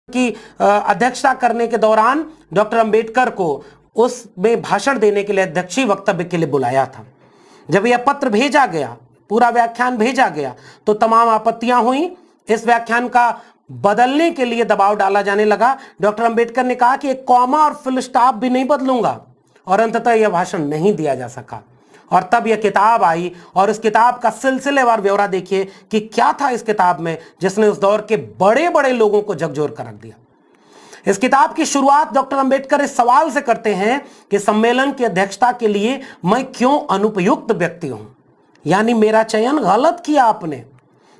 की अध्यक्षता करने के दौरान डॉक्टर अंबेडकर को उसमें भाषण देने के लिए, अध्यक्षीय वक्तव्य के लिए बुलाया था। जब यह पत्र भेजा गया, पूरा व्याख्यान भेजा गया, तो तमाम आपत्तियां हुई। इस व्याख्यान का बदलने के लिए दबाव डाला जाने लगा। डॉक्टर अंबेडकर ने कहा कि एक कॉमा और फुल स्टॉप भी नहीं बदलूंगा, और अंततः यह भाषण नहीं दिया जा सका। और तब यह किताब आई, और इस किताब का सिलसिलेवार ब्यौरा देखिए कि क्या था इस किताब में, जिसने उस दौर के बड़े बड़े लोगों को झकझोर कर रख दिया। इस किताब की शुरुआत डॉक्टर अंबेडकर इस सवाल से करते हैं कि सम्मेलन की अध्यक्षता के लिए मैं क्यों अनुपयुक्त व्यक्ति हूं, यानी मेरा चयन गलत किया आपने।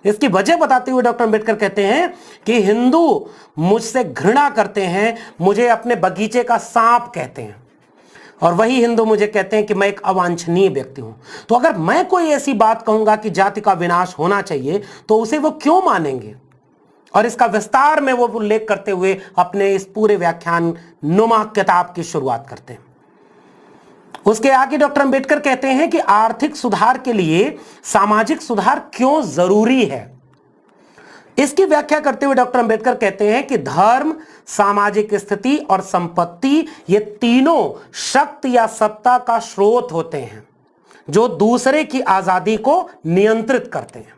इसकी वजह बताते हुए डॉक्टर अंबेडकर कहते हैं कि हिंदू मुझसे घृणा करते हैं, मुझे अपने बगीचे का सांप कहते हैं, और वही हिंदू मुझे कहते हैं कि मैं एक अवांछनीय व्यक्ति हूं। तो अगर मैं कोई ऐसी बात कहूंगा कि जाति का विनाश होना चाहिए, तो उसे वो क्यों मानेंगे? और इसका विस्तार में वो उल्लेख करते हुए अपने इस पूरे व्याख्यान नुमा किताब की शुरुआत करते हैं। उसके आगे डॉक्टर अंबेडकर कहते हैं कि आर्थिक सुधार के लिए सामाजिक सुधार क्यों जरूरी है। इसकी व्याख्या करते हुए डॉक्टर अंबेडकर कहते हैं कि धर्म, सामाजिक स्थिति और संपत्ति, ये तीनों शक्ति या सत्ता का स्रोत होते हैं जो दूसरे की आजादी को नियंत्रित करते हैं।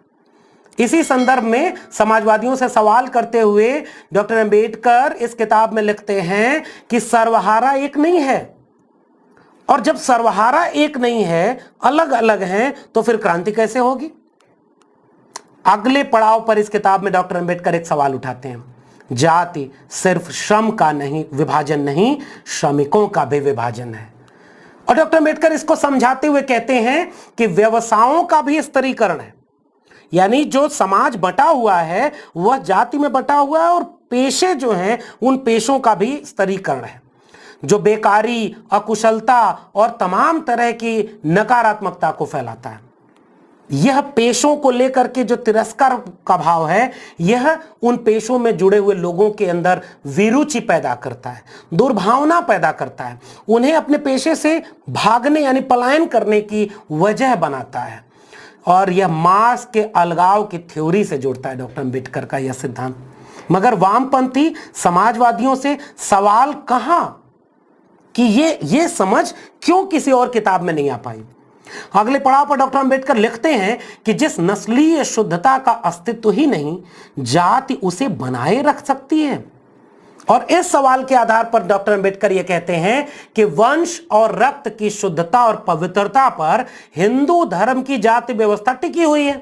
इसी संदर्भ में समाजवादियों से सवाल करते हुए डॉक्टर अंबेडकर इस किताब में लिखते हैं कि सर्वहारा एक नहीं है, और जब सर्वहारा एक नहीं है, अलग अलग हैं, तो फिर क्रांति कैसे होगी? अगले पड़ाव पर इस किताब में डॉक्टर अंबेडकर एक सवाल उठाते हैं, जाति सिर्फ श्रम का नहीं विभाजन नहीं, श्रमिकों का भी विभाजन है। और डॉक्टर अंबेडकर इसको समझाते हुए कहते हैं कि व्यवसायों का भी स्तरीकरण है, यानी जो समाज बटा हुआ है वह जाति में बटा हुआ है, और पेशे जो हैं उन पेशों का भी स्तरीकरण है, जो बेकारी, अकुशलता और तमाम तरह की नकारात्मकता को फैलाता है। यह पेशों को लेकर के जो तिरस्कार का भाव है, यह उन पेशों में जुड़े हुए लोगों के अंदर विरुचि पैदा करता है, दुर्भावना पैदा करता है, उन्हें अपने पेशे से भागने यानी पलायन करने की वजह बनाता है। और यह मार्क्स के अलगाव की थ्योरी से जुड़ता है डॉक्टर अंबेडकर का यह सिद्धांत। मगर वामपंथी समाजवादियों से सवाल कहां कि ये समझ क्यों किसी और किताब में नहीं आ पाई? अगले पड़ाव पर डॉक्टर अंबेडकर लिखते हैं कि जिस नस्लीय शुद्धता का अस्तित्व ही नहीं, जाति उसे बनाए रख सकती है। और इस सवाल के आधार पर डॉक्टर अंबेडकर यह कहते हैं कि वंश और रक्त की शुद्धता और पवित्रता पर हिंदू धर्म की जाति व्यवस्था टिकी हुई है,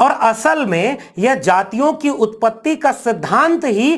और असल में यह जातियों की उत्पत्ति का सिद्धांत ही